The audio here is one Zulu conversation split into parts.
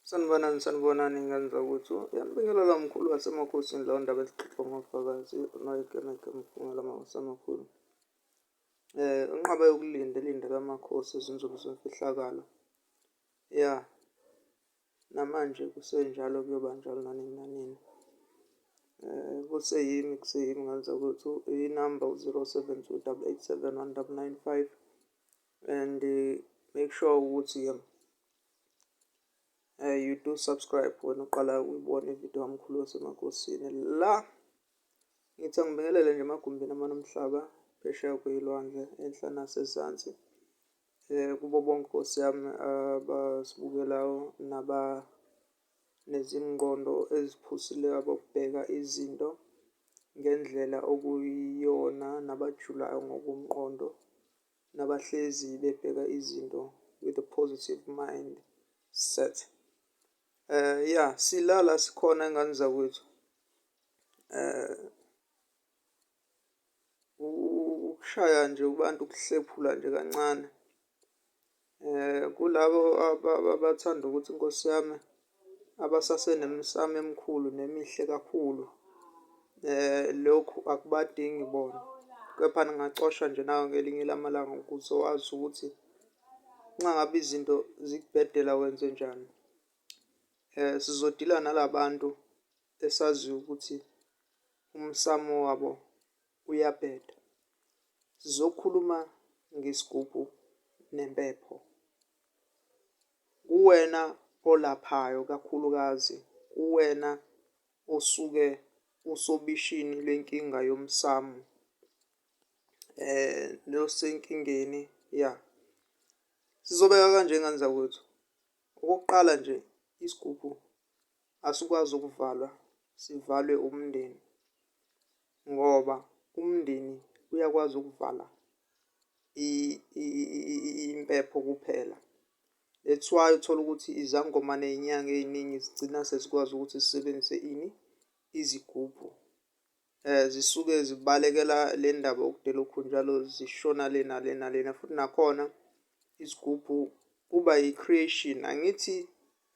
Sanibonani ngani zakwethu. Yanibingelela mkhulu wasemakhosini lawo ndaba ezixoxa ngofakazi noyikeneke mphumela wasemakhulu. Inqaba yokulinda elindele amakhosi ezinsuku zemfihlakalo. Ya, namanje kusenjalo kuyoba njalo nanini nanini. Kuseyimi ngani zakwethu. Inamba 0728871995 and make sure ukuthi you do subscribe wena uqala uyibona ividiyo kamkhulu wasemakhosini. La ngithi angibingelele nje emagumbini amanomhlaba phesheya kweyilwandle enhla nasezansi. Kubo bonke Nkosi yami abasibukelayo nezingqondo eziphusileyo abokubheka izinto ngendlela okuyiyona nabajulayo ngokomqondo nabahlezi bebheka izinto with a positive mindset. Silala sikhona ingane zakwethu. Ukushaya nje abantu ukuhlephula nje kancane. Kulabo abathanda ukuthi Nkosi yami abasasenemisamo emikhulu nemihle kakhulu. Lokhu akubadingi bona. Kepha ningacosha nje nawe ngelinye lamalanga ukuze wazi ukuthi uma ngabe izinto zikubhedela wenze njani. Sizodila nalabantu esaziyo ukuthi umsamo wabo uyabheda. Sizokhuluma ngesigubhu nempepho. Kuwena olaphayo kakhulukazi, kuwena osuke usobishini lwenkinga yomsamo. Nosenkingeni, Sizobeka kanje ngane zakwethu. Okokuqala nje, isigubhu asikwazi ukuvalwa, sivalwe umndeni. Ngoba umndeni uyakwazi ukuvala impepho kuphela. That's why uthola ukuthi izangoma ney'nyanga ey'ningi zigcina sezikwazi ukuthi zisebenzise izigubhu. Zisuke zibalekela le ndaba yokudela okhunjalo zishona le nale nalena. Futhi nakhona isigubhu kuba yi-creation. Angithi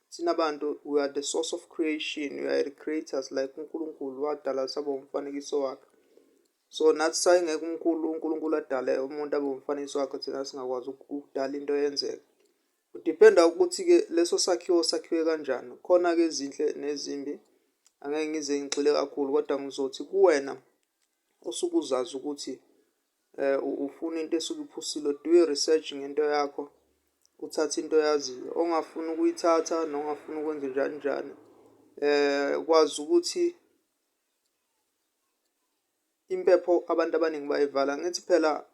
thina bantu we are the source of creation. We are the creators like uNkulunkulu wadala saba umfanekiso wakhe. So nathi sayingeke uNkulunkulu adale umuntu abe umfanekiso wakhe thina singakwazi ukudala into yenzeka. Kudipenda ukuthi-ke leso sakhiwo sakhiwe kanjani. Khona-ke ezinhle nezimbi. Angeke ngize ngigxile kakhulu kodwa ngizothi kuwena osuke uzazi ukuthi ufuna into esuke iphusile. Do i-research ngento yakho. Uthathe into oyaziyo. Ongafuni ukuyithatha nongafuni ukwenza njani njani. Kwazi ukuthi impepho abantu abaningi bayivala. Ngithi phela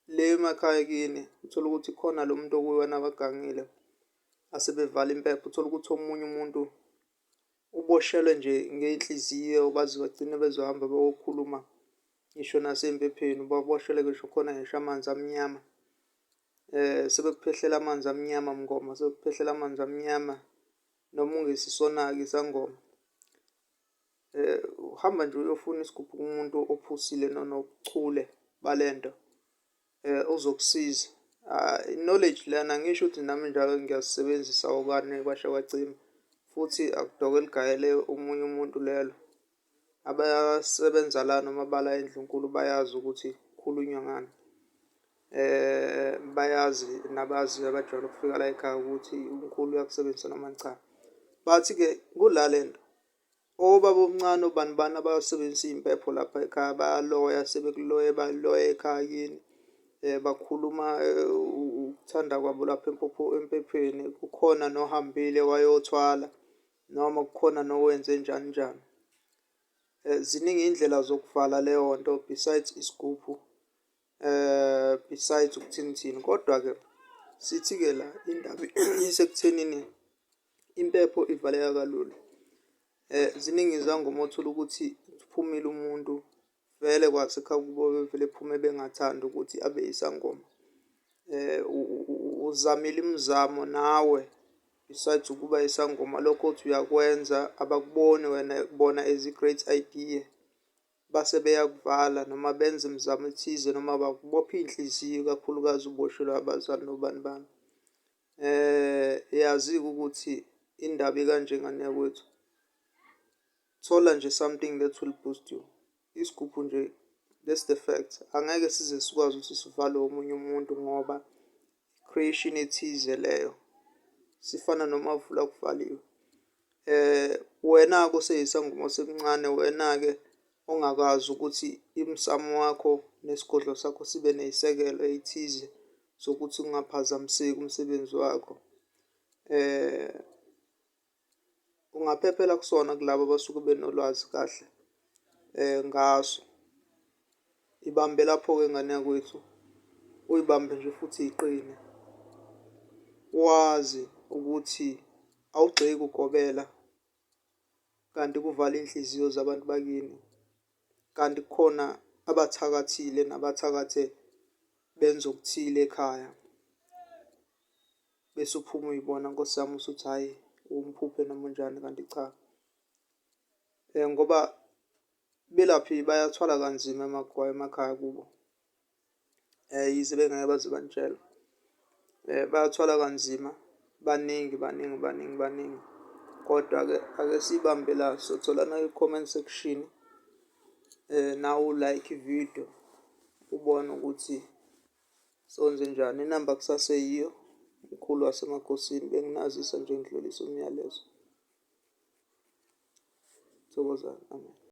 le emakhaya kini uthola ukuthi khona lo muntu okuwena abagangile asebevala impepho. Uthola ukuthi omunye umuntu uboshelwe nje ngey'nhliziyo baze bagcine bezohamba beyokhuluma ngisho nasey'mpepheni. Baboshelwe ngisho khona ngisho amanzi amnyama. Sebekuphehlela amanzi amnyama mngoma. Sebekuphehlela amanzi amnyama noma ungesisona-ke isangoma. Uhamba nje uyofuna isigubhu kumuntu ophusile nonobuchule balento uzokusiza. I-knowledge lana ngisho ukuthi nami njalo ngiyasebenzisa okwane kwasha kwacima. Futhi akudoke ligayele omunye umuntu lelo. Abasebenza la noma bala endlunkulu bayazi ukuthi kukhulunywa ngani. Bayazi nabazi abajwayele ukufika la ekhaya ukuthi uNkulunkulu uyakusebenzisa noma cha. Bathi-ke kula lento obaba omncane obani abasebenzisa iy'mpepho lapha ekhaya bayaloya. Sebekuloye baloya ekhaya kini. Bakhuluma ukuthanda kwabo lapha empepheni. Kukhona nohambile wayothwala noma kukhona nowenze njani njani. Ziningi iy'ndlela zokuvala leyo nto besides isigubhu. Besides ukuthini. Kodwa-ke sithi-ke la indaba isekuthenini impepho ivaleka kalula. Ziningi izangoma othola ukuthi kuphumile umuntu vele kwasekhaya kubo bevele ephume bengathandi ukuthi abe isangoma. Uzamile imizamo nawe besides ukuba isangoma. Lokho othi uyakwenza abakuboni wena kubona as i-great idea. Base beyakuvala noma benze imizamo ethize noma bakubopha iy'nhliziyo kakhulukazi uboshelwe abazali nobani bani. Yazi-ke ukuthi indaba ekanje ngane yakwethu, thola nje something that will boost you. Isigubhu nje, that's the fact. Angeke size sikwazi ukuthi sivale omunye umuntu ngoba creation ethize leyo, sifana nomavula kuvaliwe. Wena-ke oseyisangoma osemncane, wena-ke ongakazi ukuthi imsamo wakho nesigodlo sakho sibe neyisekelo ethize sokuthi kungaphazamiseki umsebenzi wakho. Ungaphephela kusona kulabo abasuke benolwazi kahle ngaso. Ibambe lapho-ke ngane yakwethu, uyibambe nje futhi iqine. Wazi ukuthi awugxeki ugobela kanti kuvala iy'nhliziyo zabantu bakini, kanti kukhona abathakathile nabathakathe benza okuthile ekhaya. Bese uphuma uyibona Nkosi yami usuthi hhayi umphuphe noma unjani, kanti cha. Ngoba belaphi bayathwala kanzima emakhaya kubo, yize bengeke baze banitshela. Bayathwala kanzima, baningi. Kodwa-ke ake siyibambe la, sotholana kwi-comment section. Nawe like ividiyo ubone ukuthi sonze njani. Inamba kusaseyiyo, mkhulu wasemakhosini. Benginazisa nje ngidlulisa umyalezo. Thokozani, amen.